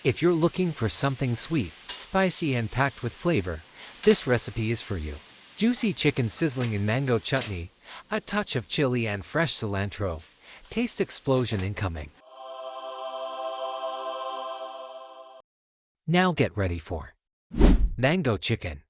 If you're looking for something sweet, spicy and packed with flavor, this recipe is for you. Juicy chicken sizzling in mango chutney, a touch of chili and fresh cilantro. Taste explosion incoming. Now get ready for mango chicken.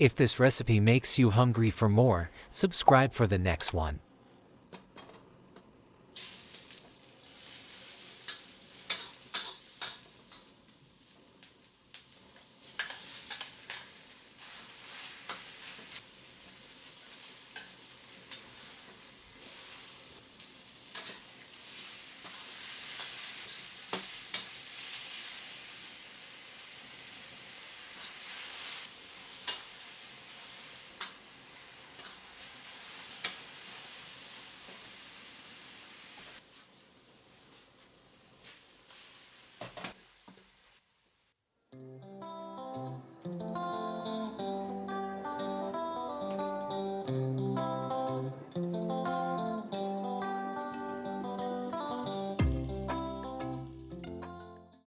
If this recipe makes you hungry for more, subscribe for the next one.